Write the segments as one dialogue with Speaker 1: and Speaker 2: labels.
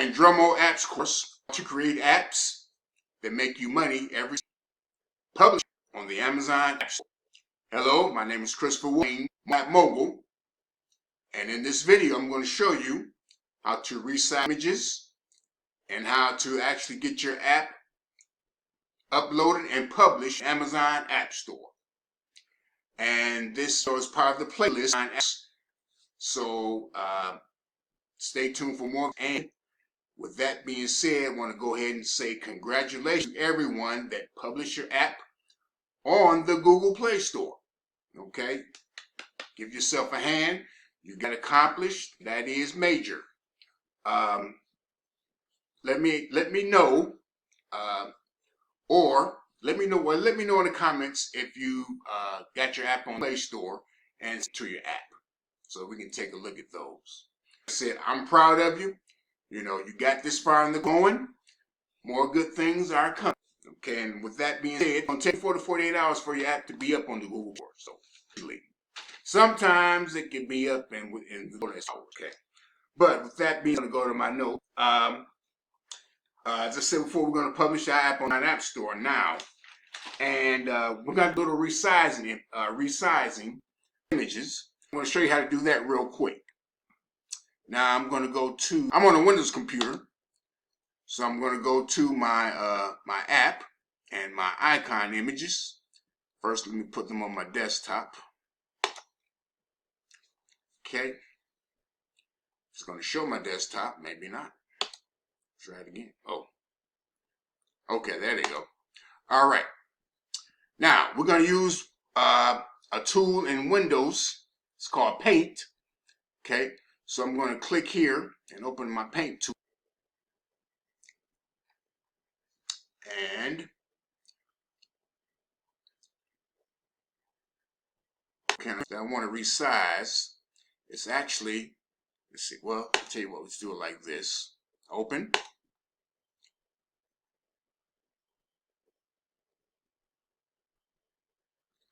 Speaker 1: Andromo apps course to create apps that make you money every published on the Amazon Appstore. Hello, my name is Christopher Wayne at Mogul, and in this video I'm going to show you how to resize images and how to actually get your app uploaded and published Amazon Appstore. And this is part of the playlist on apps. So stay tuned for more. And with that being said, I want to go ahead and say congratulations to everyone that published your app on the Google Play Store. Okay, give yourself a hand. You got accomplished. That is major. Let me know, or let me know in the comments if you got your app on Play Store and to your app, so we can take a look at those. I said I'm proud of you. You know, you got this far in the going. More good things are coming. Okay, and with that being said, it's going to take 4 to 48 hours for your app to be up on the Google Store. So, sometimes it can be up in the store. Okay, but with that being, I'm going to go to my note. As I said before, we're going to publish our app on an App Store now, and we're going to go to resizing images. I'm going to show you how to do that real quick. Now I'm going to go to, I'm on a Windows computer, so I'm going to go to my my app and my icon images. First, let me put them on my desktop. Okay, it's going to show my desktop, maybe not. Try it again. Oh, okay, there they go. All right, now we're going to use a tool in Windows. It's called Paint. Okay, so I'm going to click here and open my Paint tool. And okay, I want to resize. It's actually, let's see, well, I'll tell you what, let's do it like this. Open.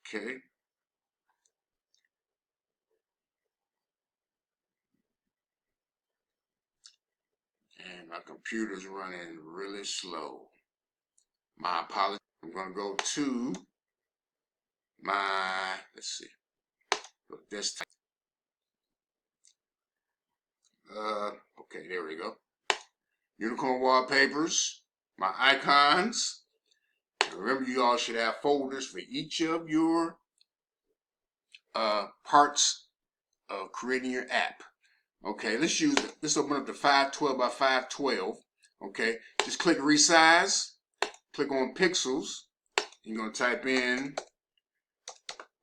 Speaker 1: Okay. And my computer's running really slow. My apologies. I'm going to go to my, let's see, desktop. Okay, there we go. Unicorn wallpapers, my icons. And remember, you all should have folders for each of your parts of creating your app. Okay, let's use it. Let's open up the 512 by 512. Okay, just click resize. Click on pixels. You're going to type in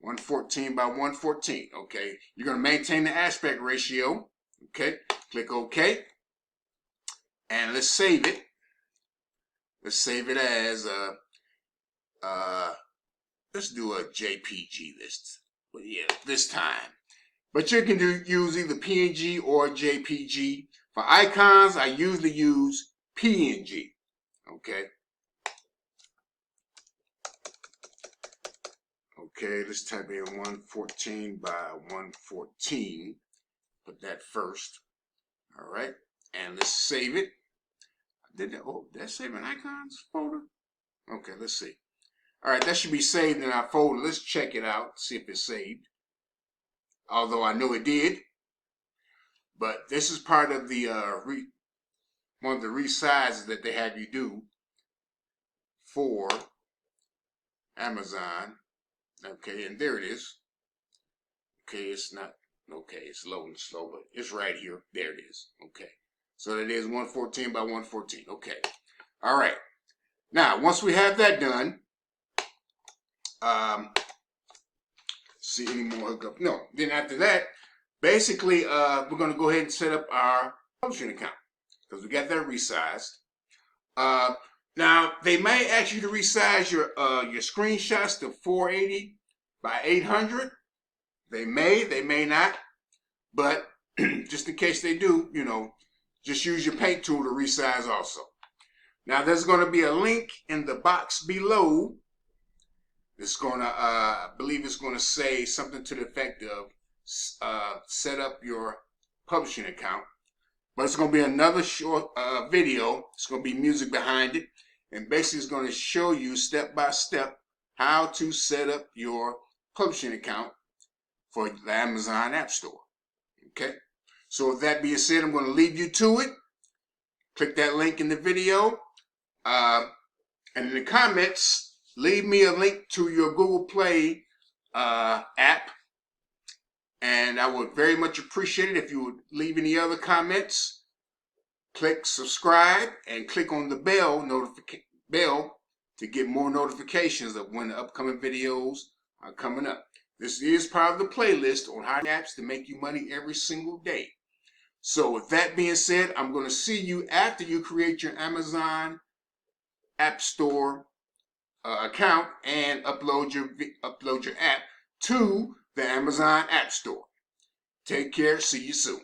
Speaker 1: 114 by 114. Okay, you're going to maintain the aspect ratio. Okay, click OK. And let's save it. Let's save it as let's do a JPG list. But yeah, this time. But you can use either PNG or JPG. For icons, I usually use PNG. Okay. Okay, let's type in 114 by 114. Put that first. All right, and let's save it. Did that? Oh, that's saving icons folder. Okay, let's see. All right, that should be saved in our folder. Let's check it out, see if it's saved. Although I know it did, but this is part of the one of the resizes that they have you do for Amazon. Okay, and there it is. Okay, it's not, okay, it's loading slow, but it's right here. There it is. Okay, so that is 114 by 114. Okay, all right. Now, once we have that done, see any more hookup? No. Then after that, basically, we're going to go ahead and set up our publishing account because we got that resized. Now, they may ask you to resize your screenshots to 480 by 800. They may not, but just in case they do, you know, just use your Paint tool to resize also. Now, there's going to be a link in the box below. It's going to, I believe it's going to say something to the effect of set up your publishing account. But it's going to be another short video. It's going to be music behind it. And basically it's going to show you step by step how to set up your publishing account for the Amazon App Store. Okay? So with that being said, I'm going to leave you to it. Click that link in the video. And in the comments, leave me a link to your Google Play app. And I would very much appreciate it if you would leave any other comments. Click subscribe and click on the bell to get more notifications of when the upcoming videos are coming up. This is part of the playlist on how apps to make you money every single day. So with that being said, I'm going to see you after you create your Amazon App Store account and upload your app to the Amazon App Store. Take care. See you soon.